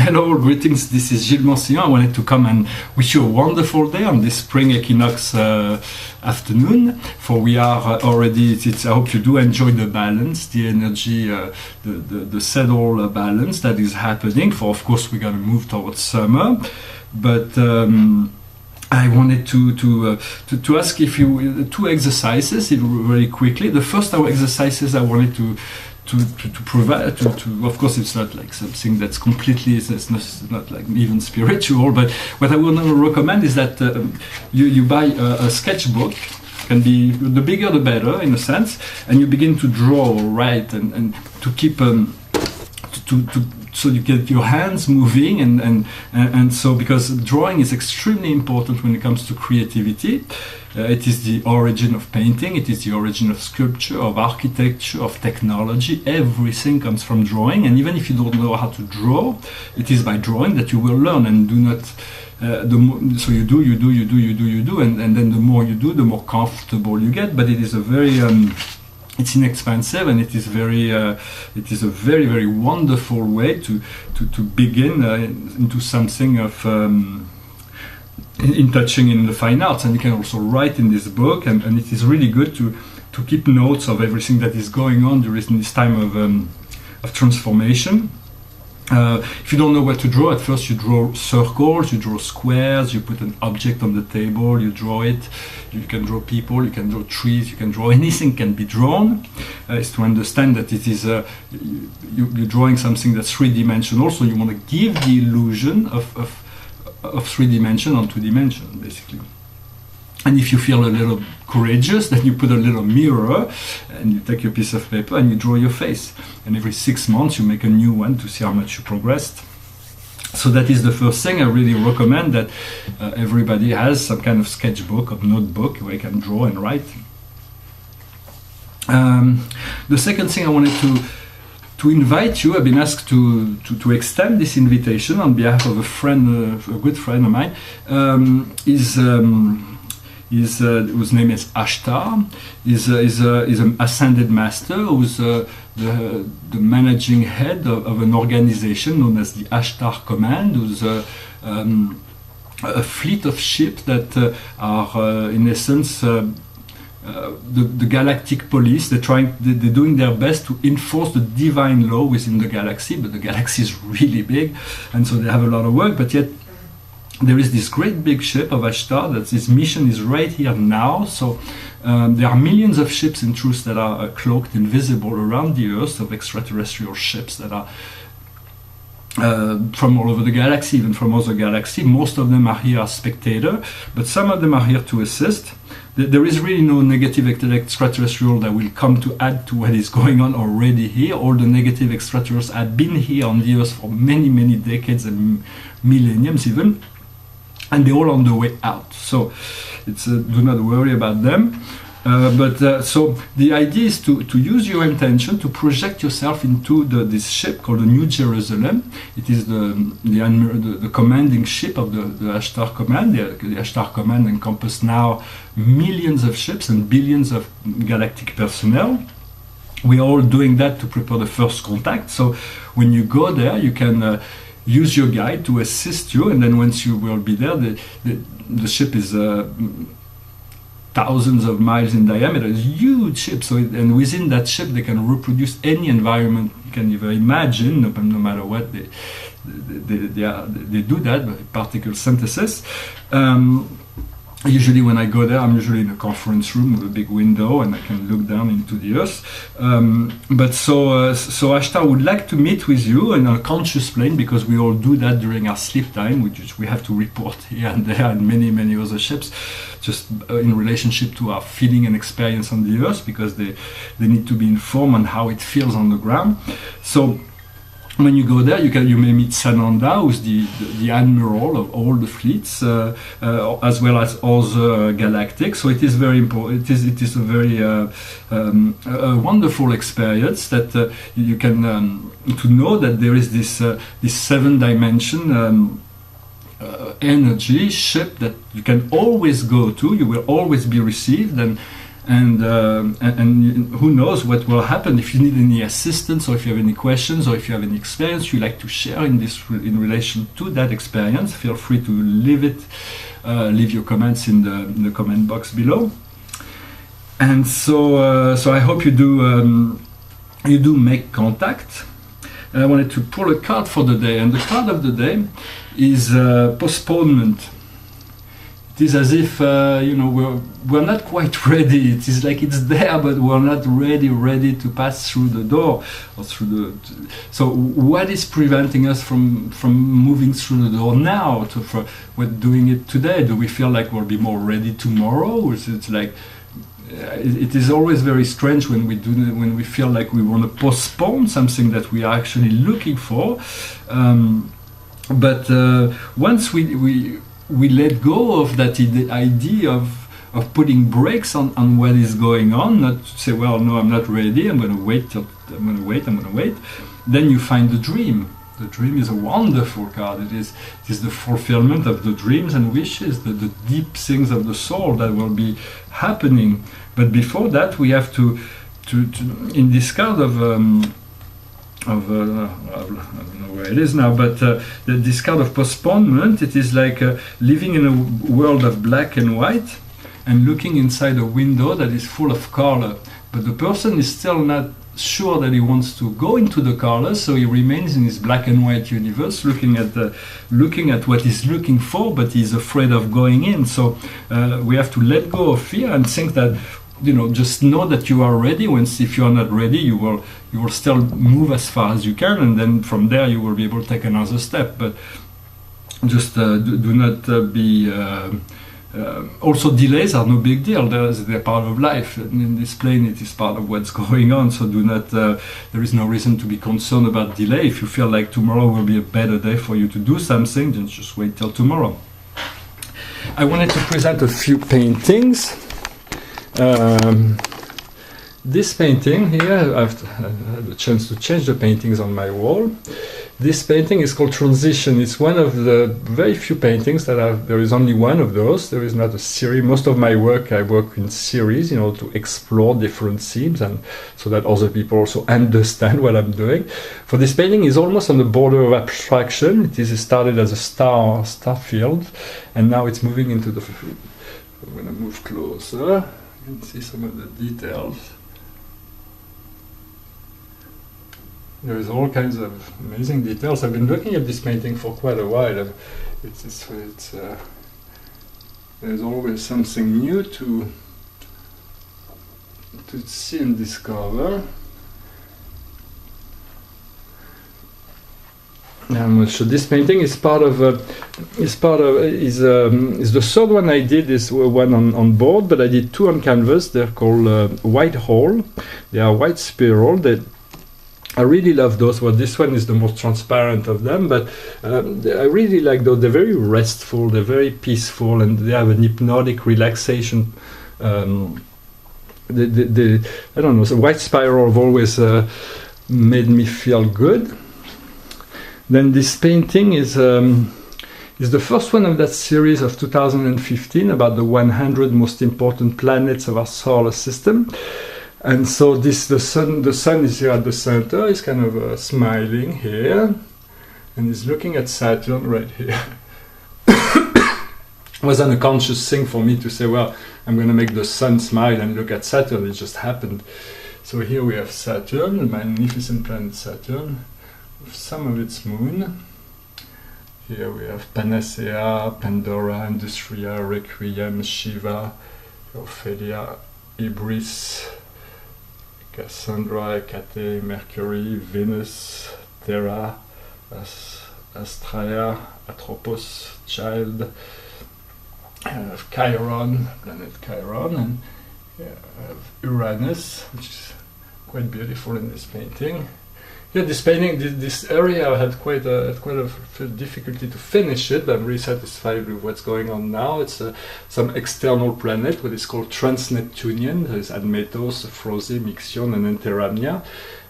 Hello, greetings. This is Gilles Monsignor. I wanted to come and wish you a wonderful day on this spring equinox afternoon. For we are already. I hope you do enjoy the balance, the energy, the settled balance that is happening. For of course we're going to move towards summer, but. I wanted to ask if you two exercises very quickly. The first exercises I wanted to provide to of course it's not like something that's completely it's not like even spiritual, but what I would recommend is that you buy a sketchbook. Can be the bigger the better in a sense, and you begin to draw, write, and to keep so you get your hands moving and so because drawing is extremely important when it comes to creativity. It is the origin of painting, it is the origin of sculpture, of architecture, of technology. Everything comes from drawing, and even if you don't know how to draw, it is by drawing that you will learn. And do not so you do, and then the more you do, the more comfortable you get. But it is a very it's inexpensive, and it is a very very wonderful way to begin into something of in touching in the fine arts. And you can also write in this book, and it is really good to keep notes of everything that is going on during this time of transformation. If you don't know what to draw, at first you draw circles, you draw squares, you put an object on the table, you draw it. You can draw people, you can draw trees, you can draw anything can be drawn. Is to understand that it is you're drawing something that's three-dimensional, so you want to give the illusion of three dimension on two dimension, basically. And if you feel a little courageous, then you put a little mirror and you take your piece of paper and you draw your face. And every 6 months you make a new one to see how much you progressed. So that is the first thing. I really recommend that everybody has some kind of sketchbook or notebook where you can draw and write. The second thing I wanted to invite you, I've been asked to extend this invitation on behalf of a friend, a good friend of mine, whose name is Ashtar. Is an ascended master who's the managing head of an organization known as the Ashtar Command, who's a fleet of ships that are in essence the galactic police. They're doing their best to enforce the divine law within the galaxy, but the galaxy is really big, and so they have a lot of work. But yet there is this great big ship of Ashtar that its mission is right here now. So there are millions of ships in truth that are cloaked, invisible around the Earth, of extraterrestrial ships that are from all over the galaxy, even from other galaxies. Most of them are here as spectators, but some of them are here to assist. There is really no negative extraterrestrial that will come to add to what is going on already here. All the negative extraterrestrials have been here on the Earth for many, many decades and millenniums even, and they're all on the way out. So it's do not worry about them. So the idea is to use your intention to project yourself into this ship called the New Jerusalem. It is the commanding ship of the Ashtar Command. The Ashtar Command encompasses now millions of ships and billions of galactic personnel. We are all doing that to prepare the first contact. So when you go there, you can use your guide to assist you, and then once you will be there, the ship is thousands of miles in diameter. It's a huge ship, and within that ship they can reproduce any environment you can ever imagine, no matter what. They do that by particle synthesis. Usually when I go there, I'm usually in a conference room with a big window and I can look down into the earth. So Ashtar would like to meet with you in a conscious plane, because we all do that during our sleep time, which we have to report here and there and many, many other ships, just in relationship to our feeling and experience on the earth, because they need to be informed on how it feels on the ground. So when you go there, you may meet Sananda, who's the admiral of all the fleets, as well as other galactic. So it is very important. It is a very a wonderful experience that you can to know that there is this 7-dimension energy ship that you can always go to. You will always be received, and and who knows what will happen. If you need any assistance, or if you have any questions, or if you have any experience you like to share in relation to that experience, feel free to leave your comments in the comment box below. And so I hope you do make contact. And I wanted to pull a card for the day, and the card of the day is postponement. It is as if we're not quite ready. It is like it's there, but we're not ready to pass through the door or So what is preventing us from moving through the door now? We're doing it today. Do we feel like we'll be more ready tomorrow? Or is it like it is always very strange when we feel like we want to postpone something that we are actually looking for. But once we let go of that idea of putting brakes on what is going on, not to say, well, no, I'm not ready, I'm going to wait. Then you find the dream. The dream is a wonderful card. It is the fulfillment of the dreams and wishes, the deep things of the soul that will be happening. But before that, we have to in this card of I don't know where it is now, but this kind of postponement, it is like living in a world of black and white and looking inside a window that is full of color. But the person is still not sure that he wants to go into the color, so he remains in his black and white universe, looking at what he's looking for, but he's afraid of going in. So we have to let go of fear and think that, just know that you are ready. If you are not ready, you will still move as far as you can, and then from there you will be able to take another step. But just do not be. Also, delays are no big deal. They're part of life. In this plane, it is part of what's going on. So do not. There is no reason to be concerned about delay. If you feel like tomorrow will be a better day for you to do something, then just wait till tomorrow. I wanted to present a few paintings. This painting here, I've had the chance to change the paintings on my wall. This painting is called Transition. It's one of the very few paintings that there is only one of those. There is not a series. Most of my work, I work in series, to explore different themes and so that other people also understand what I'm doing. For this painting, is almost on the border of abstraction. It started as a star field, and now it's moving into the. I'm going to move closer. You can see some of the details. There is all kinds of amazing details. I've been looking at this painting for quite a while. There's always something new to see and discover. So this painting is the third one I did. Is one on board, but I did two on canvas. They're called White Hole. They are white spiral. I really love those. Well, this one is the most transparent of them, but I really like those. They're very restful, they're very peaceful, and they have an hypnotic relaxation. I don't know, the white spiral have always made me feel good. Then this painting is the first one of that series of 2015 about the 100 most important planets of our solar system. And so the sun is here at the center. He's kind of smiling here, and he's looking at Saturn right here. It was an unconscious thing for me to say, well, I'm going to make the sun smile and look at Saturn. It just happened. So here we have Saturn, the magnificent planet Saturn, with some of its moon. Here we have Panacea, Pandora, Industria, Requiem, Shiva, Ophelia, Ibris, Cassandra, Hecate, Mercury, Venus, Terra, Astraea, Atropos, Child, Chiron, planet Chiron, and Uranus, which is quite beautiful in this painting. Yeah, this painting, this area, I had quite a difficulty to finish it, but I'm really satisfied with what's going on now. It's some external planet, what is called trans-Neptunian. There's Admetos, Phrosyne, Ixion, and Enteramnia.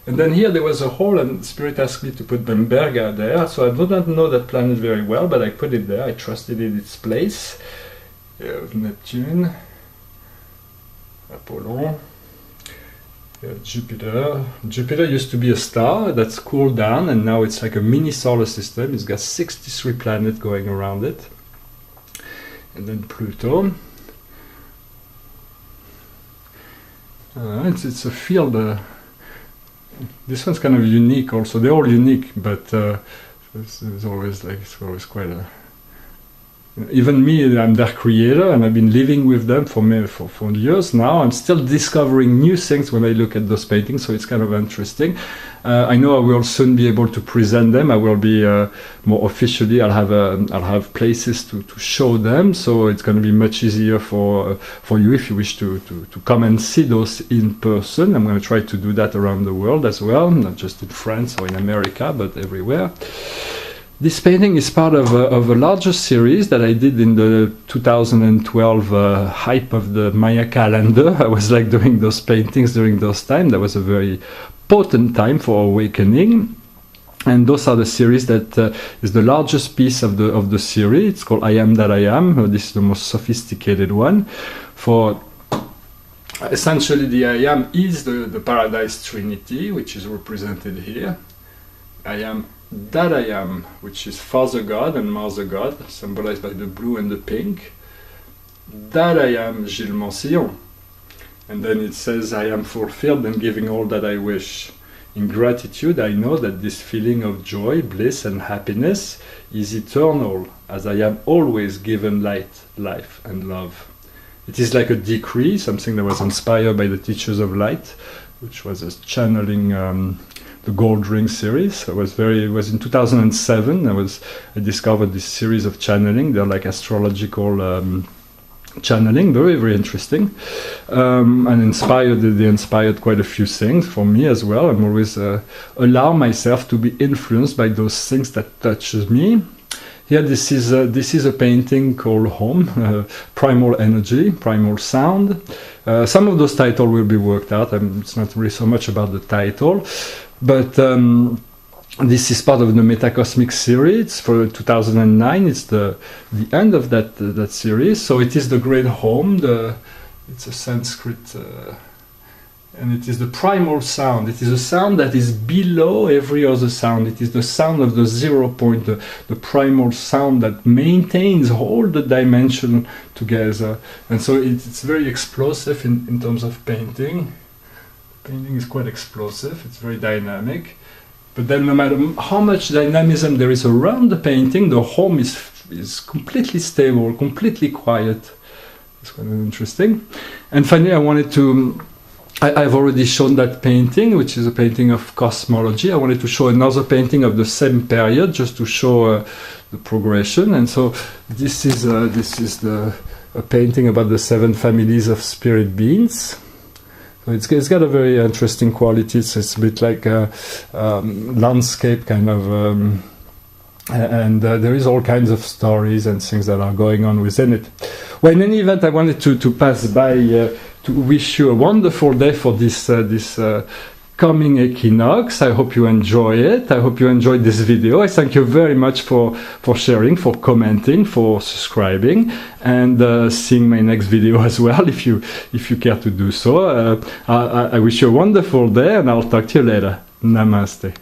And then here there was a hole, and Spirit asked me to put Bemberga there, so I do not know that planet very well, but I put it there. I trusted in its place. Neptune. Apollon. Jupiter. Jupiter used to be a star that's cooled down, and now it's like a mini solar system. It's got 63 planets going around it. And then Pluto. It's a field. This one's kind of unique also. They're all unique, but it's always quite a... Even me, I'm their creator, and I've been living with them for years now. I'm still discovering new things when I look at those paintings, so it's kind of interesting. I know I will soon be able to present them. I will be more officially. I'll have places to show them, so it's going to be much easier for you if you wish to come and see those in person. I'm going to try to do that around the world as well, not just in France or in America, but everywhere. This painting is part of a larger series that I did in the 2012 hype of the Maya calendar. I was like doing those paintings during those times. That was a very potent time for awakening. And those are the series that is the largest piece of the series. It's called I Am That I Am. This is the most sophisticated one. For essentially, the I Am is the Paradise Trinity, which is represented here. I am that I am, which is Father God and Mother God, symbolized by the blue and the pink. That I am, Gilles Mansillon. And then it says, I am fulfilled and giving all that I wish. In gratitude, I know that this feeling of joy, bliss and happiness is eternal, as I am always given light, life and love. It is like a decree, something that was inspired by the Teachers of Light, which was a channeling the Gold Ring series. It was in 2007. I discovered this series of channeling. They're like astrological channeling, very, very interesting, and they inspired quite a few things for me as well. I'm always allow myself to be influenced by those things that touches me. Here, this is a painting called Home, Primal Energy, Primal Sound. Some of those titles will be worked out. It's not really so much about the title. But this is part of the Metacosmic series for 2009. It's the end of that series. So it is the Great Home. It's a Sanskrit, and it is the primal sound. It is a sound that is below every other sound. It is the sound of the 0 point, the primal sound that maintains all the dimension together. And so it's very explosive in terms of painting. Painting is quite explosive, it's very dynamic. But then no matter how much dynamism there is around the painting, the home is completely stable, completely quiet. It's kind of interesting. And finally, I wanted to... I've already shown that painting, which is a painting of cosmology. I wanted to show another painting of the same period, just to show the progression. And so this is a painting about the 7 families of spirit beings. So it's got a very interesting quality. It's a bit like a landscape kind of, and there is all kinds of stories and things that are going on within it. Well, in any event, I wanted to pass by to wish you a wonderful day for this coming equinox. I hope you enjoy it. I hope you enjoyed this video. I thank you very much for sharing, for commenting, for subscribing, and seeing my next video as well if you care to do so. I wish you a wonderful day, and I'll talk to you later. Namaste.